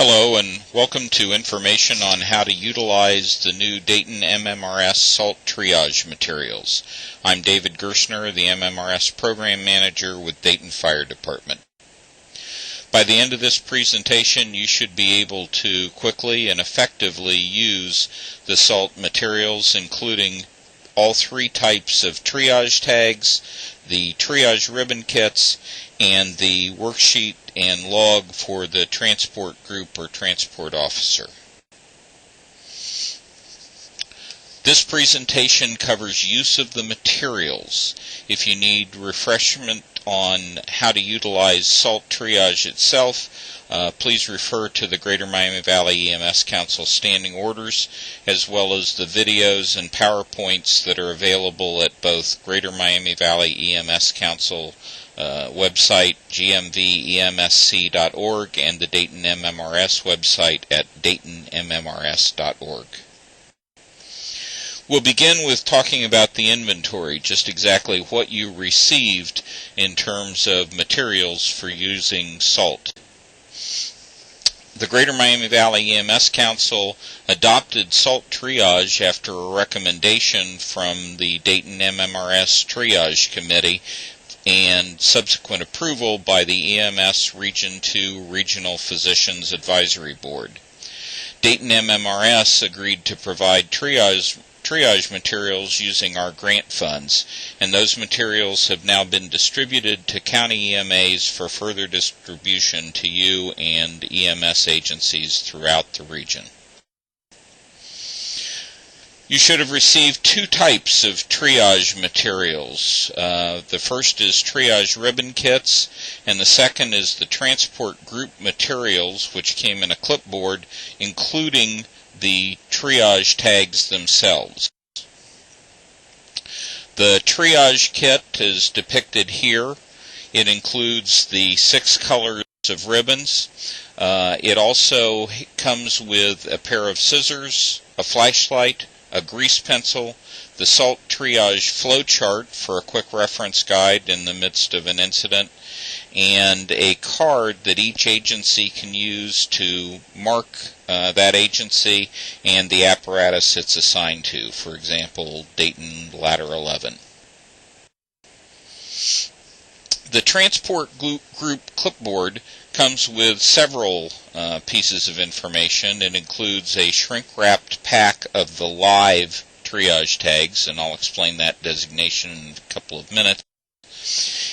Hello and welcome to information on how to utilize the new Dayton MMRS salt triage materials. I'm David Gerstner, the MMRS Program Manager with Dayton Fire Department. By the end of this presentation, you should be able to quickly and effectively use the salt materials, including all three types of triage tags, the triage ribbon kits, and the worksheet and log for the transport group or transport officer. This presentation covers use of the materials. If you need refreshment on how to utilize salt triage itself, please refer to the Greater Miami Valley EMS Council standing orders, as well as the videos and PowerPoints that are available at both Greater Miami Valley EMS Council website, gmvemsc.org, and the Dayton MMRS website at daytonmmrs.org. We'll begin with talking about the inventory, just exactly what you received in terms of materials for using salt. The Greater Miami Valley EMS Council adopted salt triage after a recommendation from the Dayton MMRS Triage Committee and subsequent approval by the EMS Region 2 Regional Physicians Advisory Board. Dayton MMRS agreed to provide triage materials using our grant funds, and those materials have now been distributed to county EMAs for further distribution to you and EMS agencies throughout the region. You should have received two types of triage materials. The first is triage ribbon kits, and the second is the transport group materials, which came in a clipboard, including the triage tags themselves. The triage kit is depicted here. It includes the 6 colors of ribbons. It also comes with a pair of scissors, a flashlight, a grease pencil, the salt triage flow chart for a quick reference guide in the midst of an incident, and a card that each agency can use to mark that agency and the apparatus it's assigned to, for example, Dayton Ladder 11. The transport group clipboard comes with several pieces of information. It includes a shrink-wrapped pack of the live triage tags, and I'll explain that designation in a couple of minutes.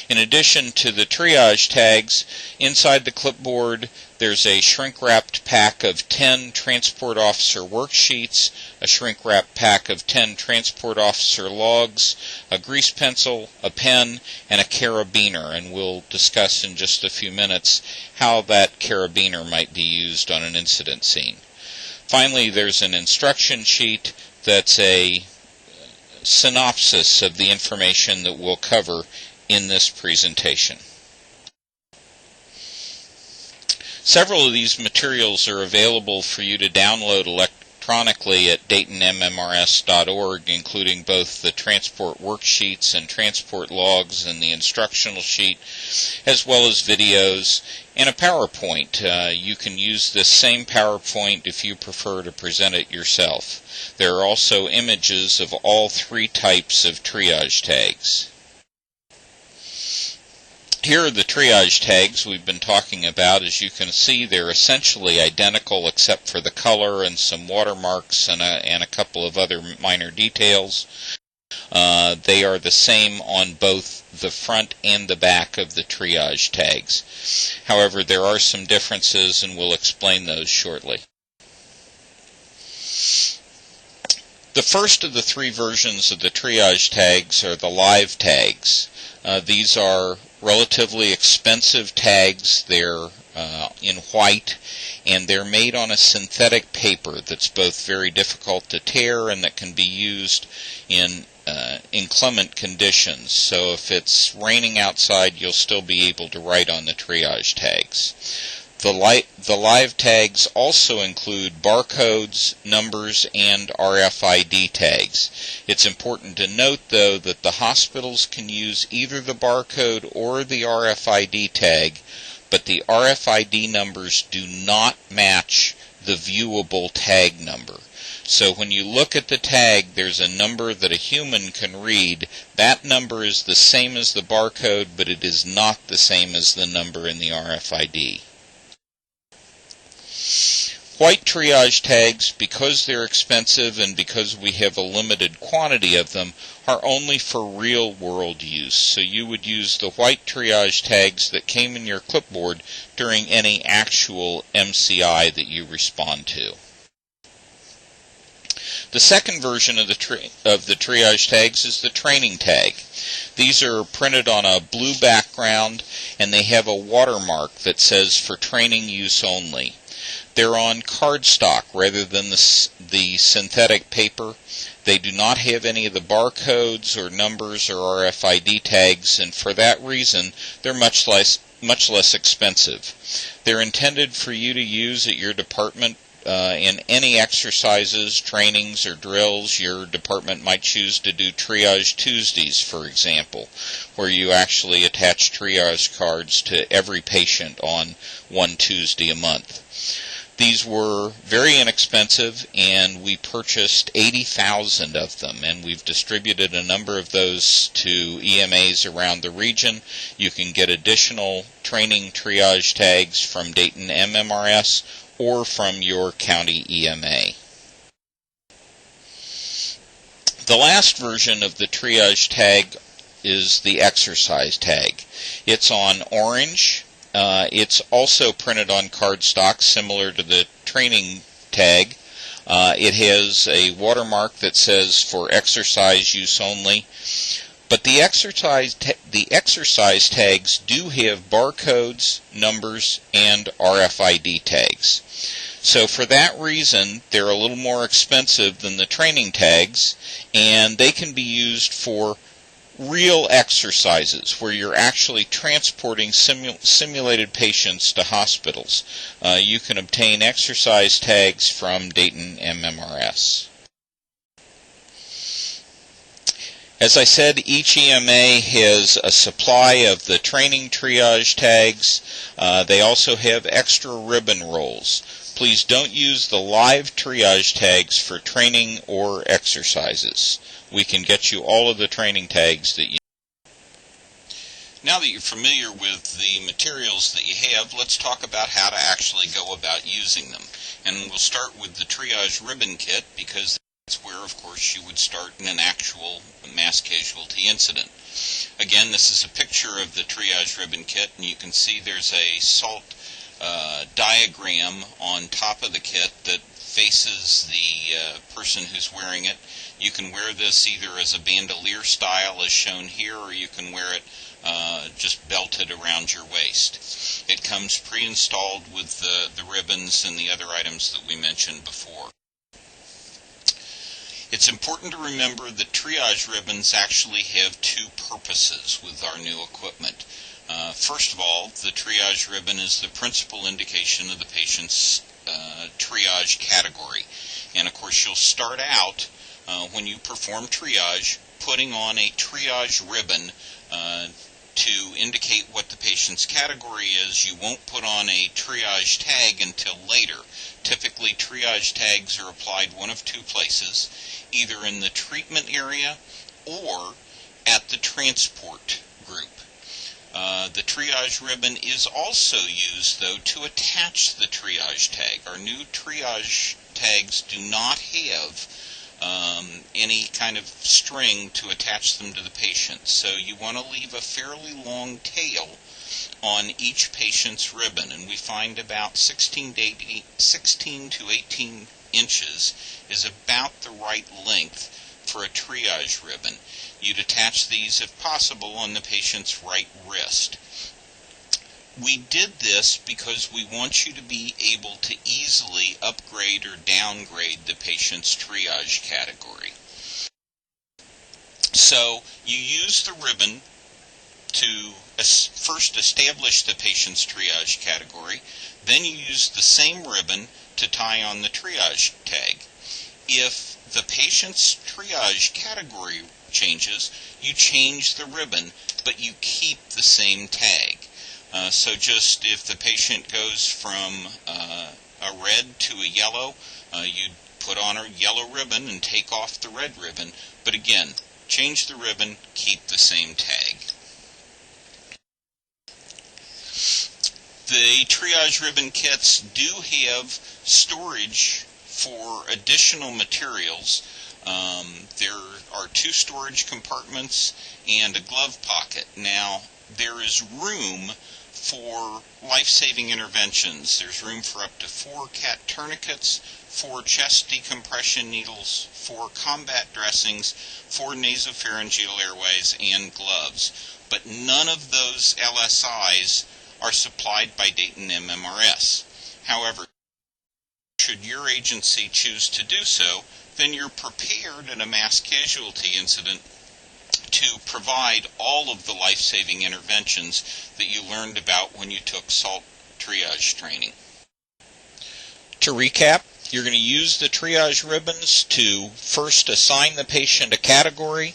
In addition to the triage tags, inside the clipboard there's a shrink-wrapped pack of 10 transport officer worksheets, a shrink-wrapped pack of 10 transport officer logs, a grease pencil, a pen, and a carabiner, and we'll discuss in just a few minutes how that carabiner might be used on an incident scene. Finally, there's an instruction sheet that's a synopsis of the information that we'll cover in this presentation. Several of these materials are available for you to download electronically at daytonmmrs.org, including both the transport worksheets and transport logs and the instructional sheet, as well as videos and a PowerPoint. You can use this same PowerPoint if you prefer to present it yourself. There are also images of all three types of triage tags. Here are the triage tags we've been talking about. As you can see, they're essentially identical except for the color and some watermarks and a couple of other minor details. They are the same on both the front and the back of the triage tags. However, there are some differences, and we'll explain those shortly. The first of the three versions of the triage tags are the live tags. These are relatively expensive tags. They're in white, and they're made on a synthetic paper that's both very difficult to tear and that can be used in inclement conditions. So if it's raining outside, you'll still be able to write on the triage tags. The live tags also include barcodes, numbers, and RFID tags. It's important to note, though, that the hospitals can use either the barcode or the RFID tag, but the RFID numbers do not match the viewable tag number. So when you look at the tag, there's a number that a human can read. That number is the same as the barcode, but it is not the same as the number in the RFID. White triage tags, because they're expensive and because we have a limited quantity of them, are only for real-world use. So you would use the white triage tags that came in your clipboard during any actual MCI that you respond to. The second version of the triage tags is the training tag. These are printed on a blue background, and they have a watermark that says "for training use only." They're on cardstock rather than the synthetic paper. They do not have any of the barcodes or numbers or RFID tags, and for that reason, they're much less expensive. They're intended for you to use at your department in any exercises, trainings, or drills. Your department might choose to do Triage Tuesdays, for example, where you actually attach triage cards to every patient on one Tuesday a month. These were very inexpensive, and we purchased 80,000 of them, and we've distributed a number of those to EMAs around the region. You can get additional training triage tags from Dayton MMRS or from your county EMA. The last version of the triage tag is the exercise tag. It's on orange. It's also printed on cardstock, similar to the training tag. It has a watermark that says "for exercise use only." But the exercise tags do have barcodes, numbers, and RFID tags. So for that reason, they're a little more expensive than the training tags, and they can be used for real exercises where you're actually transporting simulated patients to hospitals. You can obtain exercise tags from Dayton MMRS. As I said, each EMA has a supply of the training triage tags. They also have extra ribbon rolls. Please don't use the live triage tags for training or exercises. We can get you all of the training tags that you need. Now that you're familiar with the materials that you have, let's talk about how to actually go about using them. And we'll start with the triage ribbon kit, because that's where, of course, you would start in an actual mass casualty incident. Again, this is a picture of the triage ribbon kit, and you can see there's a SALT diagram on top of the kit that faces the person who's wearing it. You can wear this either as a bandolier style as shown here, or you can wear it just belted around your waist. It comes pre-installed with the ribbons and the other items that we mentioned before. It's important to remember that triage ribbons actually have two purposes with our new equipment. First of all, the triage ribbon is the principal indication of the patient's triage category. And of course, you'll start out when you perform triage putting on a triage ribbon to indicate what the patient's category is. You won't put on a triage tag until later. Typically, triage tags are applied one of two places, either in the treatment area or at the transport group. The triage ribbon is also used, though, to attach the triage tag. Our new triage tags do not have any kind of string to attach them to the patient, so you want to leave a fairly long tail on each patient's ribbon, and we find about 16 to 18 inches is about the right length for a triage ribbon. You'd attach these, if possible, on the patient's right wrist. We did this because we want you to be able to easily upgrade or downgrade the patient's triage category. So you use the ribbon to first establish the patient's triage category, then you use the same ribbon to tie on the triage tag. If the patient's triage category changes, you change the ribbon, but you keep the same tag. So just if the patient goes from a red to a yellow, you'd put on a yellow ribbon and take off the red ribbon. But again, change the ribbon, keep the same tag. The triage ribbon kits do have storage for additional materials. There are 2 storage compartments and a glove pocket. Now, there is room for life-saving interventions. There's room for up to 4 cat tourniquets, 4 chest decompression needles, 4 combat dressings, 4 nasopharyngeal airways, and gloves. But none of those LSIs are supplied by Dayton MMRS. However, should your agency choose to do so, then you're prepared in a mass casualty incident to provide all of the life-saving interventions that you learned about when you took SALT triage training. To recap, you're going to use the triage ribbons to first assign the patient a category.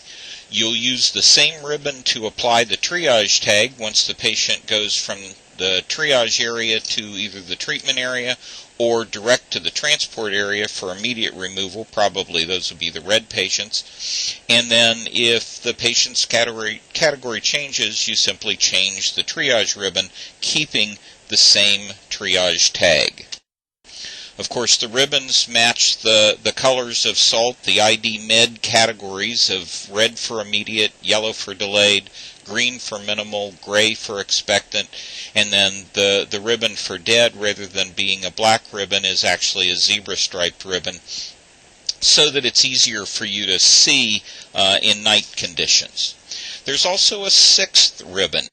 You'll use the same ribbon to apply the triage tag once the patient goes from the triage area to either the treatment area or direct to the transport area for immediate removal. Probably those would be the red patients. And then if the patient's category changes, you simply change the triage ribbon, keeping the same triage tag. Of course, the ribbons match the colors of SALT, the ID med categories of red for immediate, yellow for delayed, green for minimal, gray for expectant, and then the ribbon for dead, rather than being a black ribbon, is actually a zebra-striped ribbon, so that it's easier for you to see in night conditions. There's also a 6th ribbon.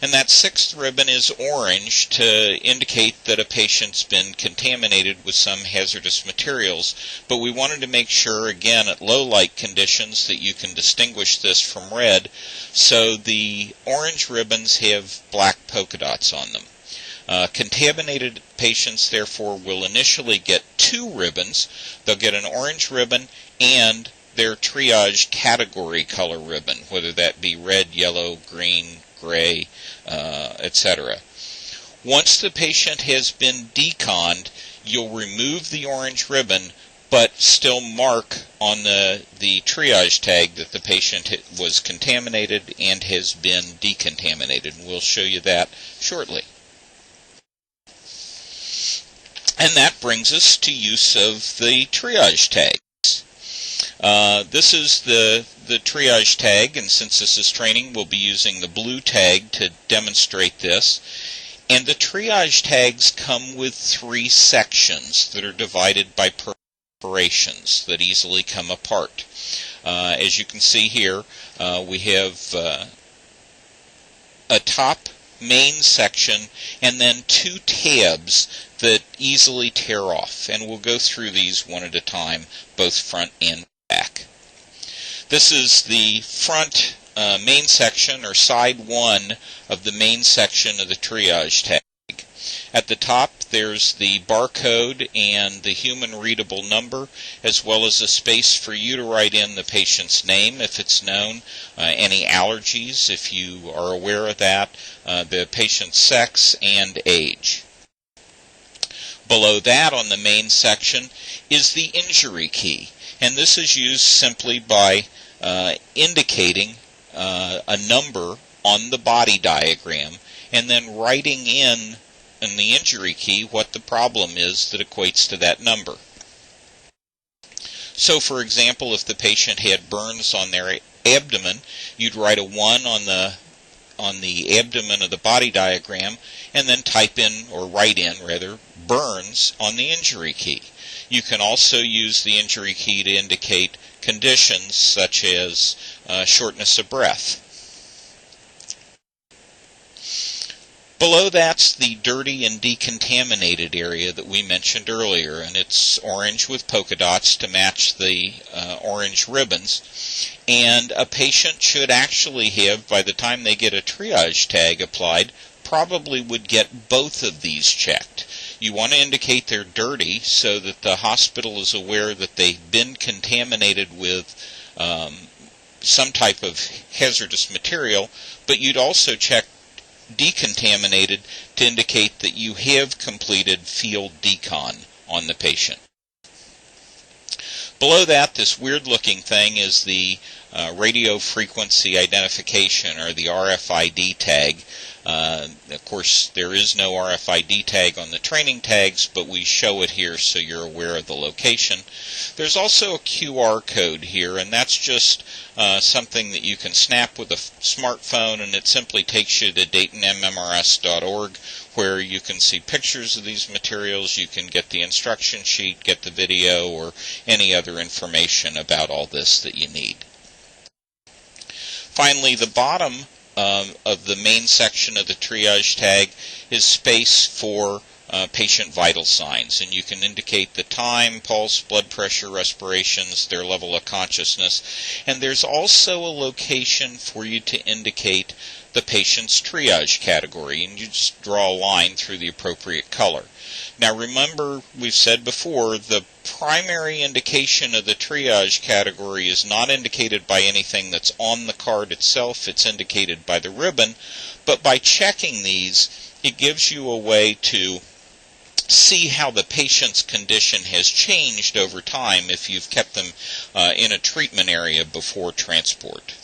And that 6th ribbon is orange to indicate that a patient's been contaminated with some hazardous materials. But we wanted to make sure, again, at low light conditions, that you can distinguish this from red. So the orange ribbons have black polka dots on them. Contaminated patients, therefore, will initially get 2 ribbons. They'll get an orange ribbon and their triage category color ribbon, whether that be red, yellow, green, gray, etc. Once the patient has been deconned, you'll remove the orange ribbon, but still mark on the triage tag that the patient was contaminated and has been decontaminated. And we'll show you that shortly. And that brings us to use of the triage tags. This is the triage tag, and since this is training, we'll be using the blue tag to demonstrate this. And the triage tags come with 3 sections that are divided by perforations that easily come apart. As you can see here, we have a top main section and then 2 tabs that easily tear off, and we'll go through these one at a time, both front and back. This is the front main section, or side 1 of the main section of the triage tag. At the top there's the barcode and the human readable number, as well as a space for you to write in the patient's name if it's known, any allergies if you are aware of that, the patient's sex and age. Below that on the main section is the injury key, and this is used simply by indicating a number on the body diagram and then writing in the injury key what the problem is that equates to that number. So for example, if the patient had burns on their abdomen, you'd write a 1 on the abdomen of the body diagram and then type in, or write in rather, burns on the injury key. You can also use the injury key to indicate conditions such as shortness of breath. Below that's the dirty and decontaminated area that we mentioned earlier, and it's orange with polka dots to match the orange ribbons. And a patient should actually have, by the time they get a triage tag applied, probably would get both of these checked. You want to indicate they're dirty so that the hospital is aware that they've been contaminated with some type of hazardous material, but you'd also check decontaminated to indicate that you have completed field decon on the patient. Below that, this weird-looking thing is the radio frequency identification, or the RFID tag. Of course, there is no RFID tag on the training tags, but we show it here so you're aware of the location. There's also a QR code here, and that's just something that you can snap with a smartphone, and it simply takes you to DaytonMMRS.org, where you can see pictures of these materials, you can get the instruction sheet, get the video, or any other information about all this that you need. Finally, the bottom of the main section of the triage tag is space for patient vital signs, and you can indicate the time, pulse, blood pressure, respirations, their level of consciousness, and there's also a location for you to indicate the patient's triage category, and you just draw a line through the appropriate color. Now remember, we've said before, the primary indication of the triage category is not indicated by anything that's on the card itself, it's indicated by the ribbon, but by checking these, it gives you a way to see how the patient's condition has changed over time if you've kept them in a treatment area before transport.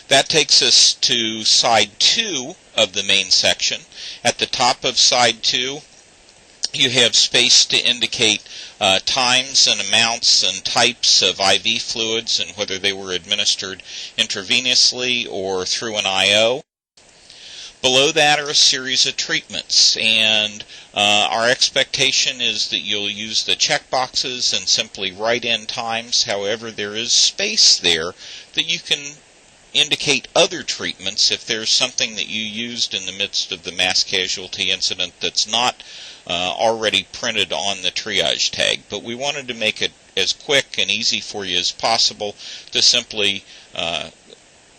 That takes us to side 2 of the main section. At the top of side 2, you have space to indicate times and amounts and types of IV fluids and whether they were administered intravenously or through an IO. Below that are a series of treatments, and our expectation is that you'll use the check boxes and simply write in times. However, there is space there that you can indicate other treatments if there's something that you used in the midst of the mass casualty incident that's not already printed on the triage tag. But we wanted to make it as quick and easy for you as possible to simply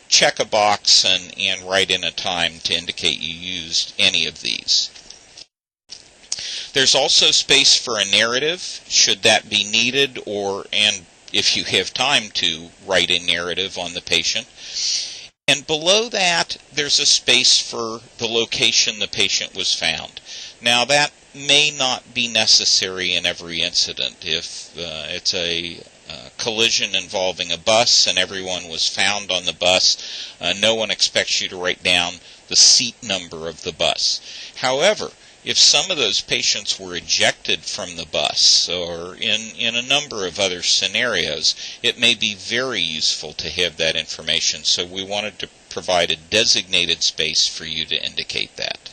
check a box and write in a time to indicate you used any of these. There's also space for a narrative, should that be needed, and if you have time to write a narrative on the patient. And below that, there's a space for the location the patient was found. Now, that may not be necessary in every incident. If it's a collision involving a bus and everyone was found on the bus, no one expects you to write down the seat number of the bus. However, if some of those patients were ejected from the bus, or in a number of other scenarios, it may be very useful to have that information. So we wanted to provide a designated space for you to indicate that.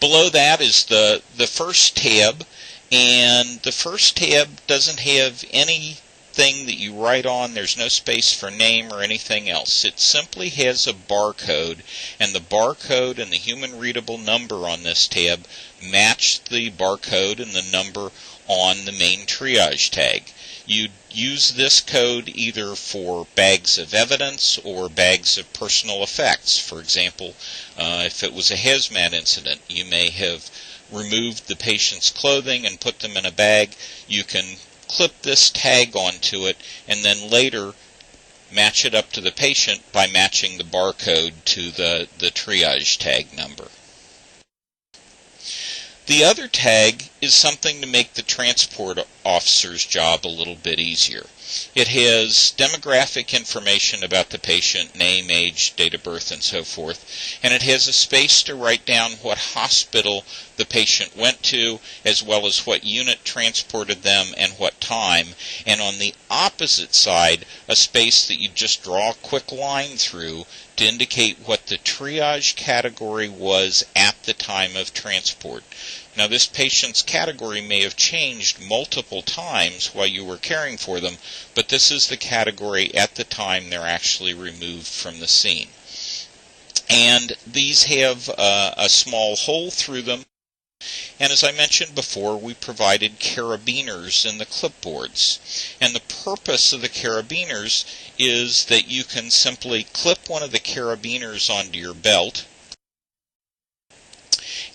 Below that is the first tab, and the first tab doesn't have anything that you write on. There's no space for name or anything else. It simply has a barcode, and the barcode and the human readable number on this tab match the barcode and the number on the main triage tag. You use this code either for bags of evidence or bags of personal effects. For example, if it was a hazmat incident, you may have removed the patient's clothing and put them in a bag. You can clip this tag onto it and then later match it up to the patient by matching the barcode to the triage tag number. The other tag is something to make the transport officer's job a little bit easier. It has demographic information about the patient, name, age, date of birth, and so forth, and it has a space to write down what hospital the patient went to, as well as what unit transported them and what time, and on the opposite side, a space that you just draw a quick line through to indicate what the triage category was at the time of transport. Now, this patient's category may have changed multiple times while you were caring for them, but this is the category at the time they're actually removed from the scene. And these have a small hole through them. And as I mentioned before, we provided carabiners in the clipboards. And the purpose of the carabiners is that you can simply clip one of the carabiners onto your belt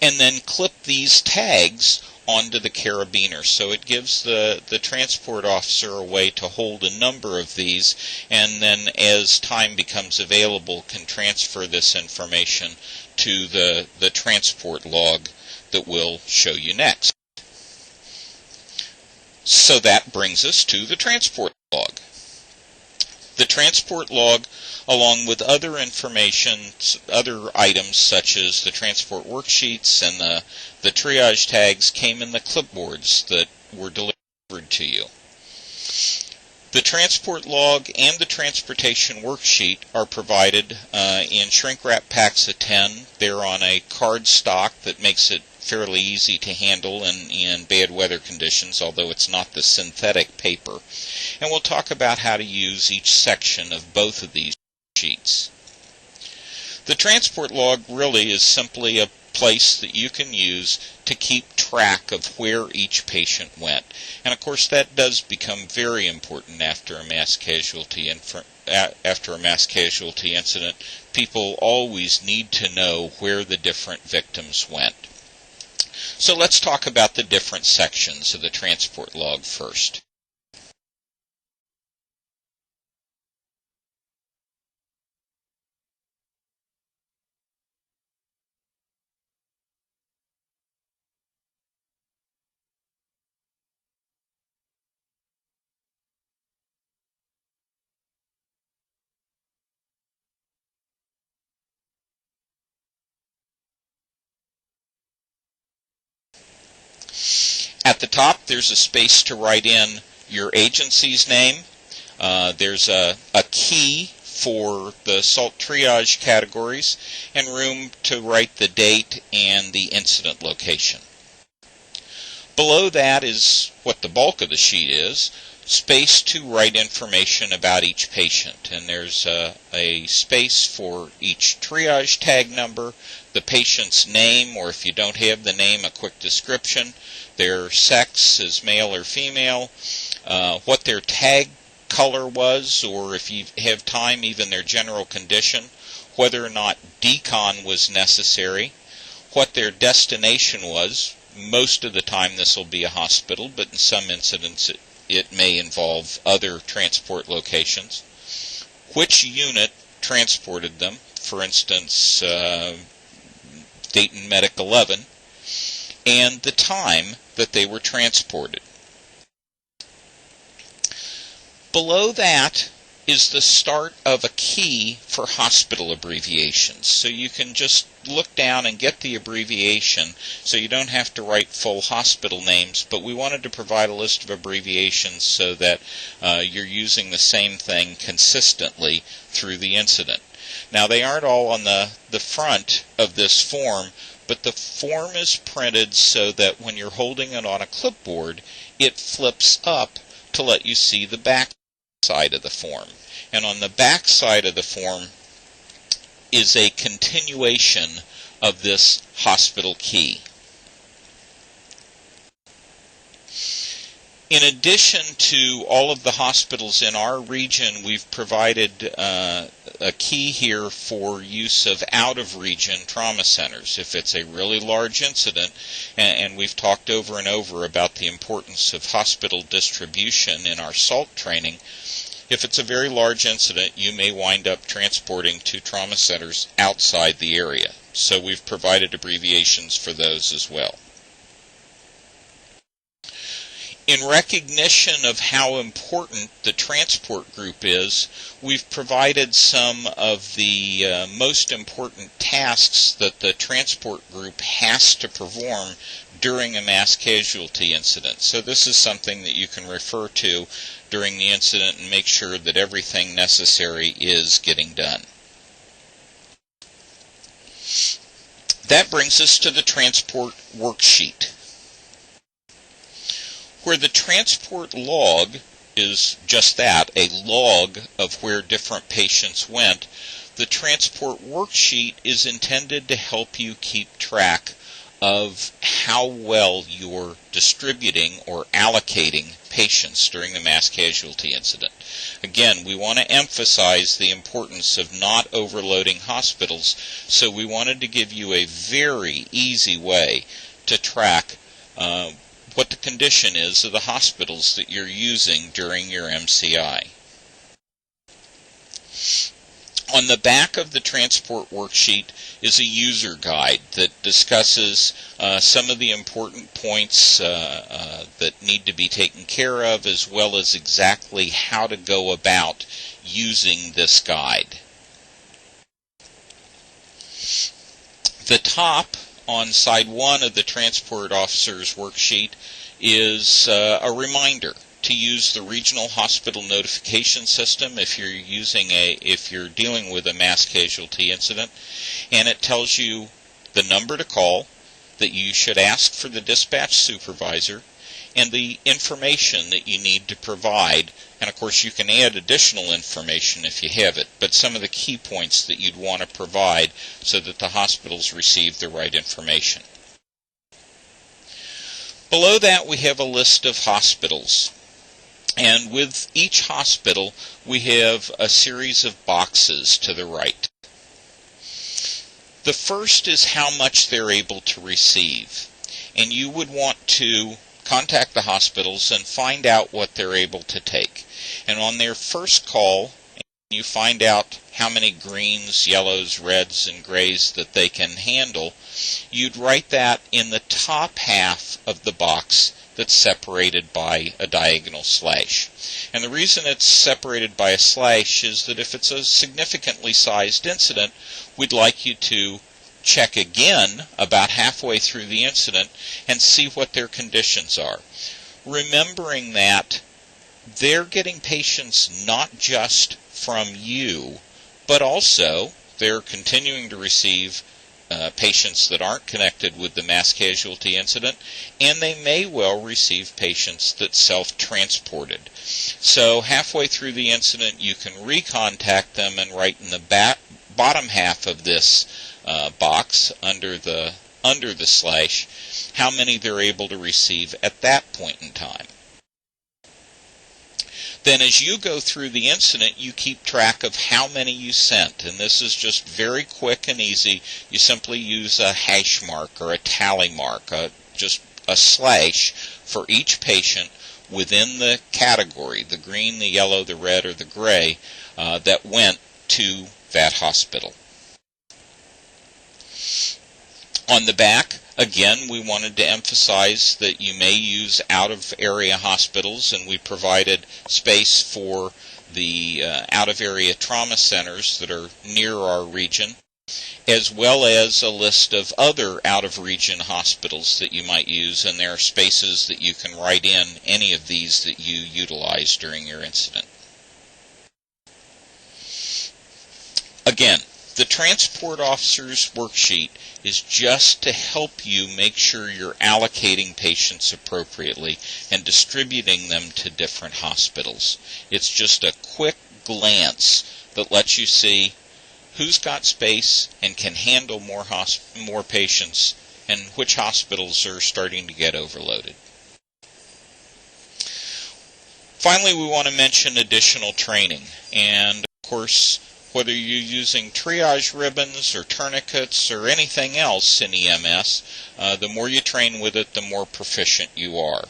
and then clip these tags onto the carabiner. So it gives the transport officer a way to hold a number of these, and then as time becomes available can transfer this information to the transport log that we'll show you next. So that brings us to the transport log. The transport log, along with other information, other items such as the transport worksheets and the triage tags, came in the clipboards that were delivered to you. The transport log and the transportation worksheet are provided in shrink wrap packs of 10. They're on a card stock that makes it fairly easy to handle in bad weather conditions, although it's not the synthetic paper. And we'll talk about how to use each section of both of these sheets. The transport log really is simply a place that you can use to keep track of where each patient went. And of course that does become very important after a mass casualty incident. People always need to know where the different victims went. So let's talk about the different sections of the transport log first. At the top, there's a space to write in your agency's name. There's a key for the salt triage categories, and room to write the date and the incident location. Below that is what the bulk of the sheet is, space to write information about each patient. And there's a space for each triage tag number, the patient's name, or if you don't have the name, a quick description, their sex as male or female, what their tag color was, or if you have time, even their general condition, whether or not decon was necessary, what their destination was. Most of the time this will be a hospital, but in some incidents it may involve other transport locations. Which unit transported them, for instance, Dayton Medic 11, and the time that they were transported. Below that is the start of a key for hospital abbreviations. So you can just look down and get the abbreviation, so you don't have to write full hospital names, but we wanted to provide a list of abbreviations so that you're using the same thing consistently through the incident. Now, they aren't all on the front of this form, but the form is printed so that when you're holding it on a clipboard, it flips up to let you see the back side of the form. And on the back side of the form is a continuation of this hospital key. In addition to all of the hospitals in our region, we've provided a key here for use of out-of-region trauma centers. If it's a really large incident, and we've talked over and over about the importance of hospital distribution in our SALT training, if it's a very large incident, you may wind up transporting to trauma centers outside the area. So we've provided abbreviations for those as well. In recognition of how important the transport group is, we've provided some of the most important tasks that the transport group has to perform during a mass casualty incident. So this is something that you can refer to during the incident and make sure that everything necessary is getting done. That brings us to the transport worksheet, where the transport log is just that, a log of where different patients went. The transport worksheet is intended to help you keep track of how well you're distributing or allocating patients during the mass casualty incident. Again, we want to emphasize the importance of not overloading hospitals, so we wanted to give you a very easy way to track what the condition is of the hospitals that you're using during your MCI. On the back of the transport worksheet is a user guide that discusses some of the important points that need to be taken care of, as well as exactly how to go about using this guide. The top on side 1 of the transport officer's worksheet is a reminder to use the regional hospital notification system if you're dealing with a mass casualty incident, and it tells you the number to call, that you should ask for the dispatch supervisor, and the information that you need to provide. And of course you can add additional information if you have it, but some of the key points that you'd want to provide so that the hospitals receive the right information. Below that we have a list of hospitals. And with each hospital, we have a series of boxes to the right. The first is how much they're able to receive. And you would want to contact the hospitals and find out what they're able to take. And on their first call, you find out how many greens, yellows, reds, and grays that they can handle. You'd write that in the top half of the box that's separated by a diagonal slash. And the reason it's separated by a slash is that if it's a significantly sized incident, we'd like you to check again about halfway through the incident and see what their conditions are. Remembering that they're getting patients not just from you, but also they're continuing to receive patients that aren't connected with the mass casualty incident, and they may well receive patients that self-transported. So halfway through the incident, you can recontact them and write in the bottom half of this box under the slash how many they're able to receive at that point in time. Then as you go through the incident, you keep track of how many you sent. And this is just very quick and easy. You simply use a hash mark or a tally mark, just a slash for each patient within the category, the green, the yellow, the red, or the gray, that went to that hospital. On the back, again, we wanted to emphasize that you may use out-of-area hospitals, and we provided space for the out-of-area trauma centers that are near our region, as well as a list of other out-of-region hospitals that you might use, and there are spaces that you can write in any of these that you utilize during your incident. Again, the transport officer's worksheet is just to help you make sure you're allocating patients appropriately and distributing them to different hospitals. It's just a quick glance that lets you see who's got space and can handle more patients, and which hospitals are starting to get overloaded. Finally, we want to mention additional training, and of course, whether you're using triage ribbons or tourniquets or anything else in EMS, the more you train with it, the more proficient you are.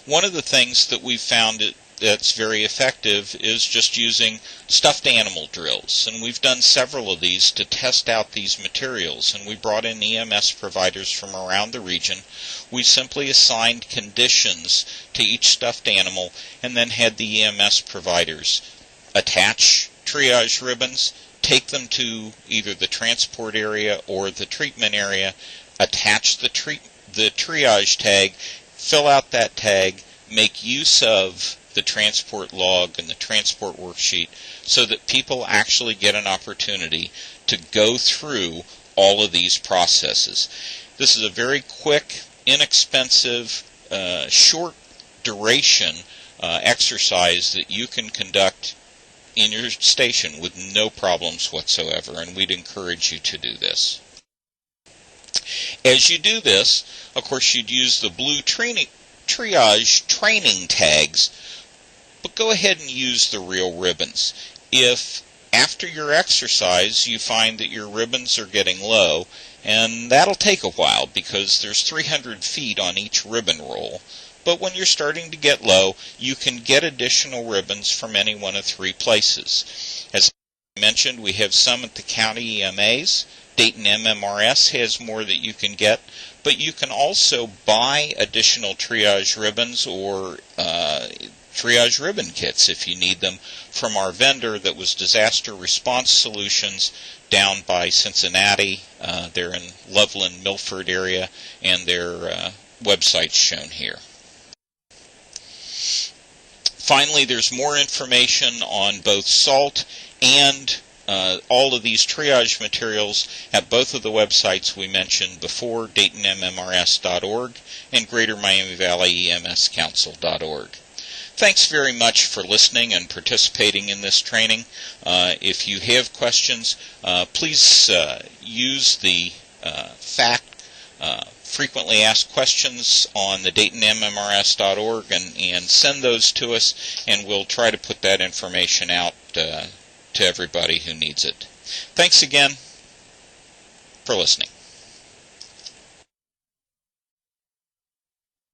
One of the things that we've found that's very effective is just using stuffed animal drills, and we've done several of these to test out these materials, and we brought in EMS providers from around the region. We simply assigned conditions to each stuffed animal and then had the EMS providers attach triage ribbons, take them to either the transport area or the treatment area, attach the triage tag, fill out that tag, make use of the transport log and the transport worksheet so that people actually get an opportunity to go through all of these processes. This is a very quick, inexpensive, short duration exercise that you can conduct in your station with no problems whatsoever, and we'd encourage you to do this. As you do this, of course, you'd use the blue triage training tags, but go ahead and use the real ribbons. If after your exercise you find that your ribbons are getting low And that'll take a while because there's 300 feet on each ribbon roll. But when you're starting to get low, you can get additional ribbons from any one of three places. As I mentioned, we have some at the county EMAs. Dayton MMRS has more that you can get, but you can also buy additional triage ribbons or triage ribbon kits if you need them from our vendor that was Disaster Response Solutions down by Cincinnati. They're in Loveland, Milford area, and their website's shown here. Finally, there's more information on both SALT and all of these triage materials at both of the websites we mentioned before, DaytonMMRS.org and GreaterMiamiValleyEMSCouncil.org. Thanks very much for listening and participating in this training. If you have questions, please use the frequently asked questions on the DaytonMMRS.org and send those to us, and we'll try to put that information out to everybody who needs it. Thanks again for listening.